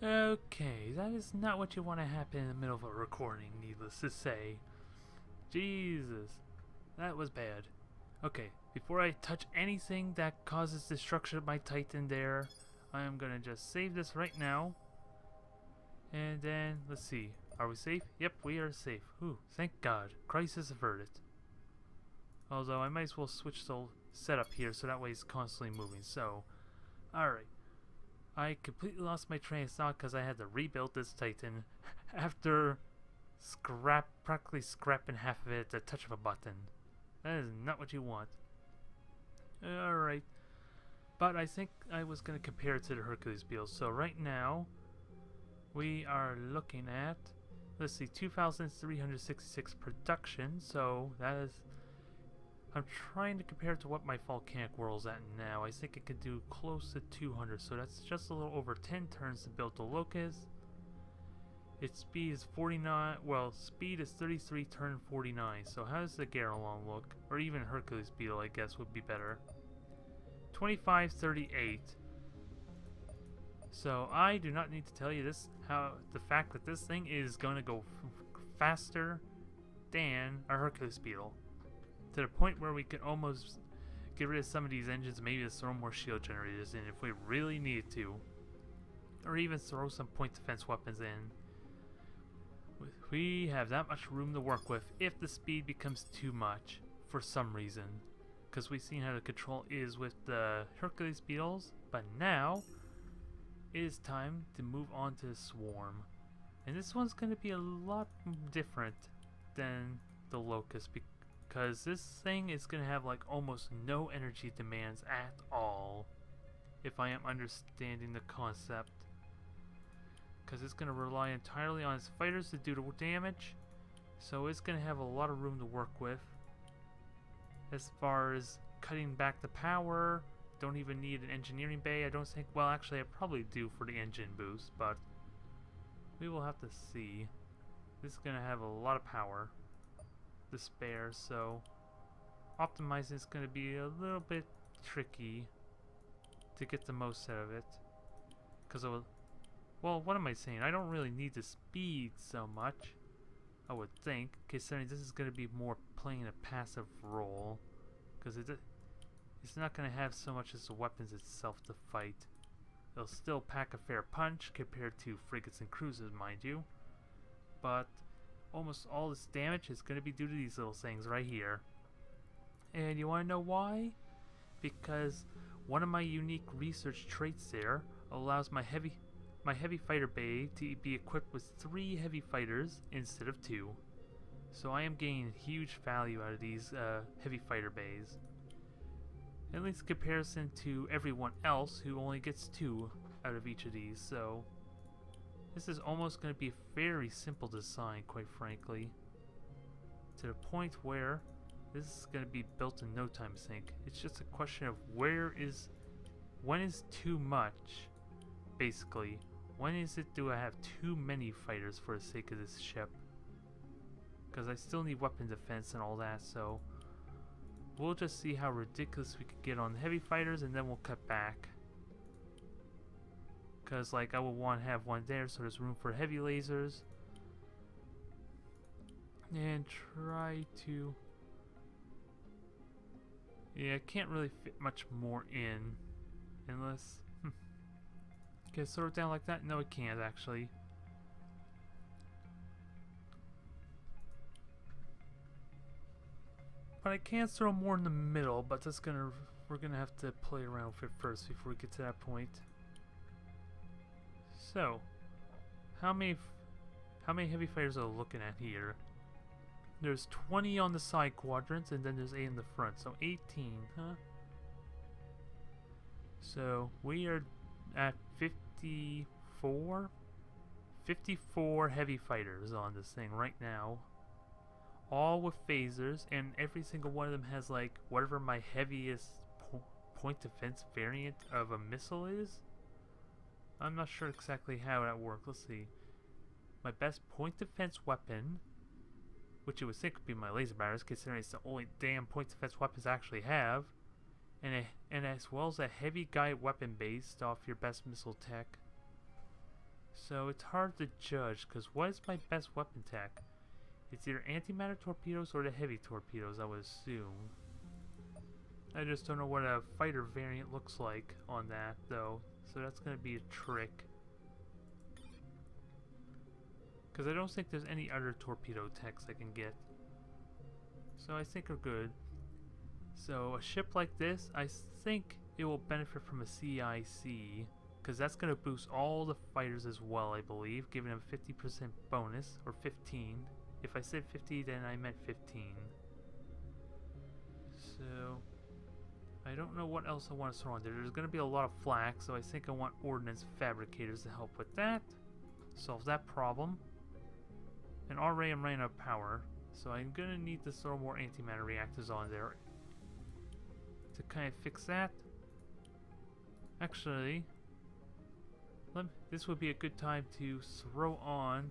Okay, that is not what you want to happen in the middle of a recording, needless to say. Jesus, that was bad. Okay, before I touch anything that causes destruction of my Titan there, I am gonna just save this right now. And then, let's see. Are we safe? Yep, we are safe. Ooh, thank God. Crisis averted. Although, I might as well switch the setup here so that way it's constantly moving. So, alright. I completely lost my train of thought because I had to rebuild this Titan after practically scrapping half of it at the touch of a button. That is not what you want. Alright. But I think I was going to compare it to the Hercules beetle. So right now, we are looking at, let's see, 2,366 production. So that is, I'm trying to compare it to what my volcanic world's at now. I think it could do close to 200. So that's just a little over 10 turns to build the Locust. Its speed is 49. Well, speed is 33, turn 49. So how does the Garalon look? Or even Hercules beetle, I guess, would be better. 25, 38. So I do not need to tell you this. How the fact that this thing is going to go faster than a Hercules beetle, to the point where we could almost get rid of some of these engines. Maybe just throw more shield generators in if we really need to, or even throw some point defense weapons in. We have that much room to work with if the speed becomes too much for some reason, because we've seen how the control is with the Hercules beetles. But now it is time to move on to the Swarm, and this one's going to be a lot different than the Locust because this thing is going to have like almost no energy demands at all, if I am understanding the concept. Because it's going to rely entirely on its fighters to do the damage, so it's going to have a lot of room to work with. As far as cutting back the power, don't even need an engineering bay, I don't think. Well, actually, I probably do for the engine boost, but we will have to see. This is going to have a lot of power to spare, so optimizing is going to be a little bit tricky to get the most out of it. Because of, well, what am I saying? I don't really need the speed so much, I would think, considering this is going to be more playing a passive role, because it's not going to have so much as the weapons itself to fight. It'll still pack a fair punch compared to frigates and cruisers, mind you, but almost all this damage is going to be due to these little things right here. And you want to know why? Because one of my unique research traits there allows my heavy fighter bay to be equipped with 3 heavy fighters instead of 2. So I am gaining huge value out of these heavy fighter bays. At least in comparison to everyone else who only gets 2 out of each of these. So this is almost going to be a very simple design, quite frankly. To the point where this is going to be built in no time sink. It's just a question of when is too much, basically. When is it do I have too many fighters for the sake of this ship? Because I still need weapon defense and all that, so we'll just see how ridiculous we could get on the heavy fighters, and then we'll cut back. Because like I would want to have one there so there's room for heavy lasers. And try to... yeah, I can't really fit much more in unless... Can I throw it down like that? No, it can't actually. But I can throw more in the middle, but we're gonna have to play around with it first before we get to that point. So, how many heavy fighters are we looking at here? There's 20 on the side quadrants, and then there's 8 in the front, so 18, huh? So we are at 54 heavy fighters on this thing right now, all with phasers, and every single one of them has like whatever my heaviest point defense variant of a missile is. I'm not sure exactly how that works. Let's see. My best point defense weapon, which you would think would be my laser batters, considering it's the only damn point defense weapons I actually have, and as well as a heavy guide weapon based off your best missile tech. So it's hard to judge, because what is my best weapon tech? It's either antimatter torpedoes or the heavy torpedoes, I would assume. I just don't know what a fighter variant looks like on that, though. So that's going to be a trick. Because I don't think there's any other torpedo techs I can get. So I think we're good. So a ship like this, I think it will benefit from a CIC. Because that's going to boost all the fighters as well, I believe. Giving them 50% bonus, or 15. If I said 50, then I meant 15. So I don't know what else I want to throw on there. There's going to be a lot of flak, so I think I want ordnance fabricators to help with that. Solve that problem. And already I'm running out of power, so I'm going to need to throw more antimatter reactors on there to kind of fix that. Actually, this would be a good time to throw on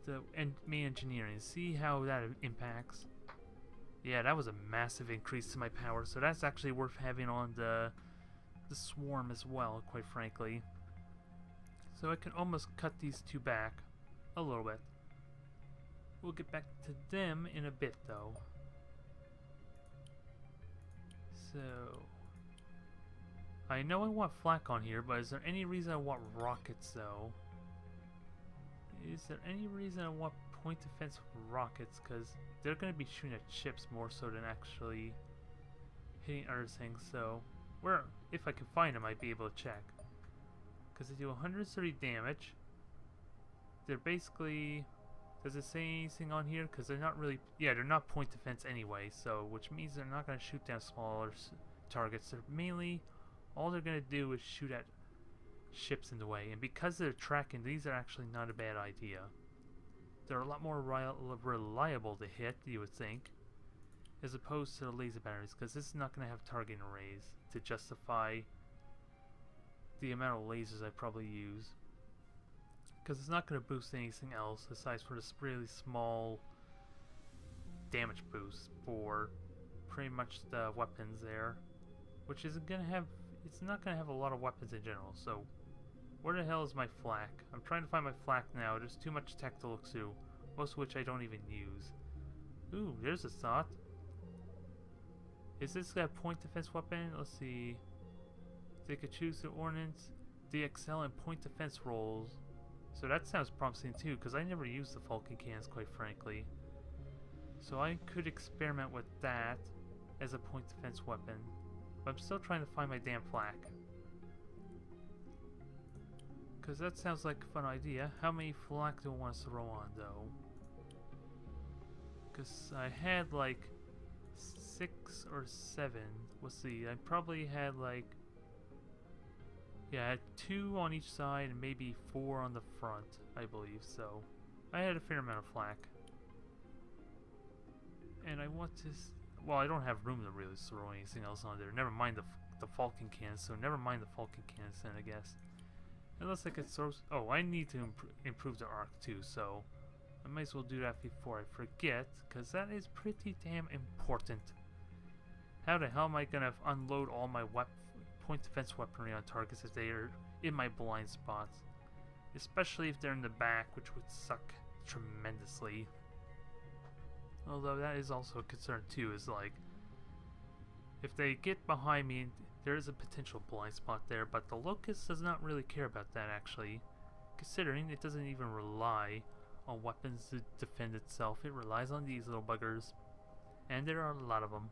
the main engineering, see how that impacts. Yeah, that was a massive increase to my power, so that's actually worth having on the swarm as well, quite frankly. So I can almost cut these two back a little bit. We'll get back to them in a bit, though. So I know I want flak on here, but is there any reason I want rockets, though? Is there any reason I want point defense rockets? Because they're going to be shooting at ships more so than actually hitting other things. So, if I can find them, I'd be able to check. Because they do 130 damage. They're basically... Does it say anything on here? Because they're not really... Yeah, they're not point defense anyway. So, which means they're not going to shoot down smaller targets. They're mainly... All they're going to do is shoot at ships in the way. And because they're tracking, these are actually not a bad idea. They're a lot more reliable to hit, you would think, as opposed to the laser batteries, because this is not going to have targeting arrays to justify the amount of lasers I probably use. Because it's not going to boost anything else aside for this really small damage boost for pretty much the weapons there, which isn't going to have... It's not going to have a lot of weapons in general, so where the hell is my flak? I'm trying to find my flak now. There's too much tech to look through, most of which I don't even use. Ooh, there's a thought. Is this a point defense weapon? Let's see. They could choose the ordnance. They excel in point defense roles. So that sounds promising too, because I never used the Falcon cans, quite frankly. So I could experiment with that as a point defense weapon. But I'm still trying to find my damn flak. Because that sounds like a fun idea. How many flak do I want to throw on, though? Because I had like 6 or 7. Let's see, I probably had like... Yeah, I had 2 on each side and maybe 4 on the front, I believe. So I had a fair amount of flak. And I want to... Well, I don't have room to really throw anything else on there. Never mind the Falcon cans, so never mind the Falcon cans then, I guess. Unless I could throw... Oh, I need to improve the arc too, so I might as well do that before I forget, because that is pretty damn important. How the hell am I going to unload all my point defense weaponry on targets if they are in my blind spots? Especially if they're in the back, which would suck tremendously. Although that is also a concern too, is like, if they get behind me, there is a potential blind spot there, but the Locust does not really care about that actually, considering it doesn't even rely on weapons to defend itself. It relies on these little buggers, and there are a lot of them.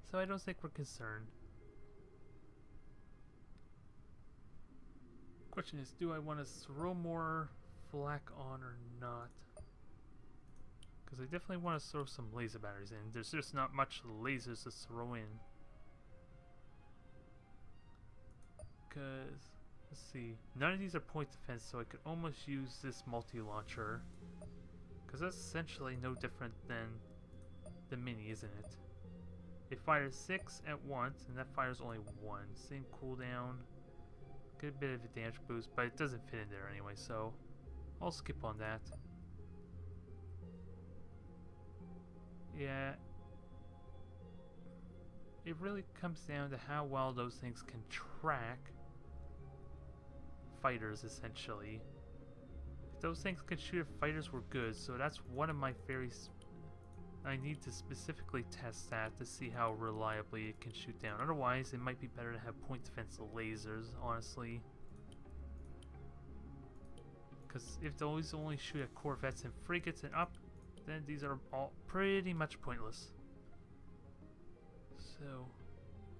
So I don't think we're concerned. Question is, do I want to throw more flak on or not? Because I definitely want to throw some laser batteries in. There's just not much lasers to throw in. Because, let's see, none of these are point defense, so I could almost use this multi-launcher. Because that's essentially no different than the Mini, isn't it? It fires 6 at once, and that fires only 1. Same cooldown. Get a bit of a damage boost, but it doesn't fit in there anyway, so I'll skip on that. Yeah, it really comes down to how well those things can track fighters, essentially. Those things can shoot if fighters were good, so that's one of my I need to specifically test that to see how reliably it can shoot down. Otherwise, it might be better to have point defense lasers, honestly. Because if those only shoot at corvettes and frigates and up, then these are all pretty much pointless. So,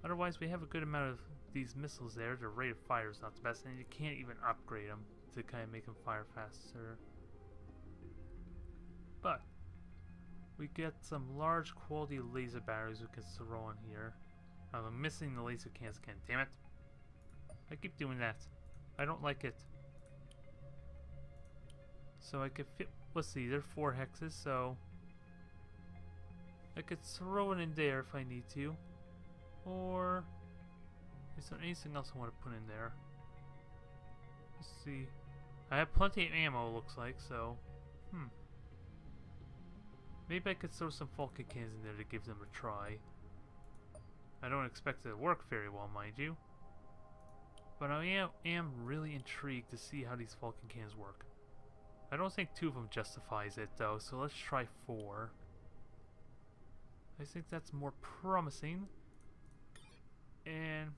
otherwise we have a good amount of these missiles there. Their rate of fire is not the best, and you can't even upgrade them to kind of make them fire faster. But we get some large quality laser batteries we can throw on here. I'm missing the laser cans again, damn it. I keep doing that. I don't like it. So I could fit, let's see, there are 4 hexes, so I could throw it in there if I need to. Or is there anything else I want to put in there? Let's see. I have plenty of ammo, looks like, so maybe I could throw some Falcon cans in there to give them a try. I don't expect it to work very well, mind you. But I am really intrigued to see how these Falcon cans work. I don't think 2 of them justifies it though, so let's try 4. I think that's more promising. And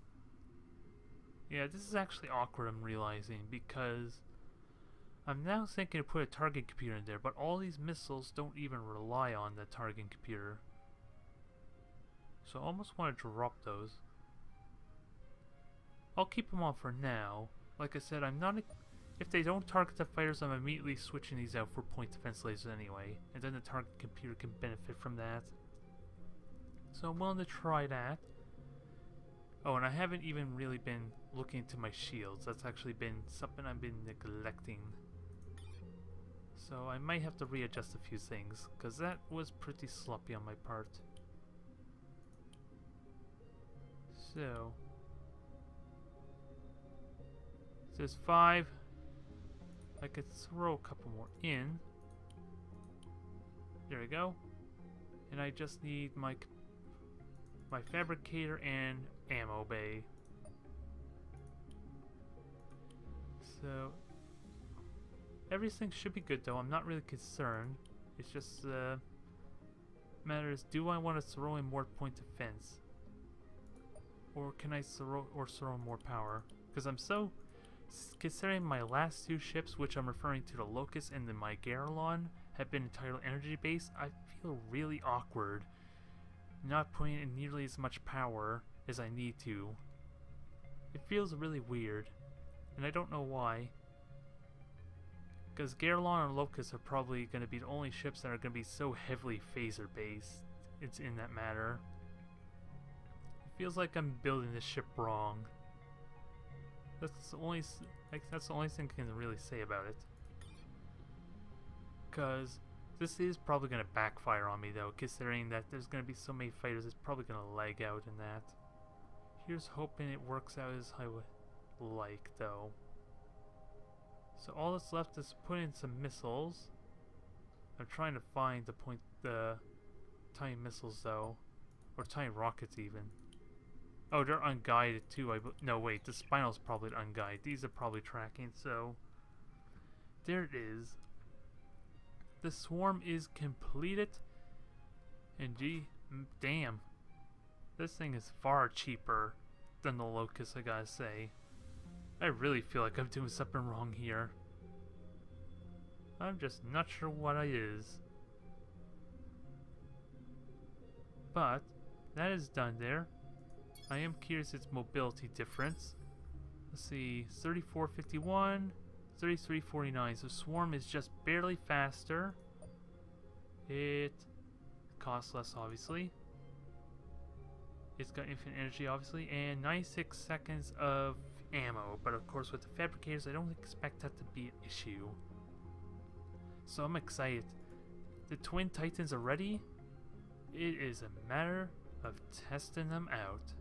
yeah, this is actually awkward, I'm realizing, because I'm now thinking to put a target computer in there, but all these missiles don't even rely on the target computer. So I almost want to drop those. I'll keep them on for now. Like I said, I'm not... If they don't target the fighters, I'm immediately switching these out for point defense lasers anyway. And then the target computer can benefit from that. So I'm willing to try that. Oh, and I haven't even really been looking into my shields. That's actually been something I've been neglecting. So I might have to readjust a few things, because that was pretty sloppy on my part. So there's 5. I could throw a couple more in. There we go. And I just need my fabricator and ammo bay. So everything should be good though. I'm not really concerned. It's just matters, do I want to throw in more point defense? Or can I throw more power? Because I'm so... Considering my last 2 ships, which I'm referring to the Locust and then my Garelon, have been entirely energy based, I feel really awkward not putting in nearly as much power as I need to. It feels really weird, and I don't know why. Because Garelon and Locust are probably going to be the only ships that are going to be so heavily phaser based. It's in that matter. It feels like I'm building this ship wrong. That's the only thing I can really say about it. Because this is probably going to backfire on me though, considering that there's going to be so many fighters, it's probably going to lag out in that. Here's hoping it works out as I would like though. So all that's left is put in some missiles. I'm trying to find the tiny missiles though, or tiny rockets even. Oh, they're unguided too. No, wait, the spinal's probably unguided. These are probably tracking, so there it is. The swarm is completed, and damn, this thing is far cheaper than the Locust, I gotta say. I really feel like I'm doing something wrong here. I'm just not sure what it is. But that is done there. I am curious its mobility difference. Let's see, 3451, 3349. So Swarm is just barely faster. It costs less, obviously. It's got infinite energy, obviously, and 96 seconds of ammo. But of course, with the fabricators, I don't expect that to be an issue. So I'm excited. The Twin Titans are ready. It is a matter of testing them out.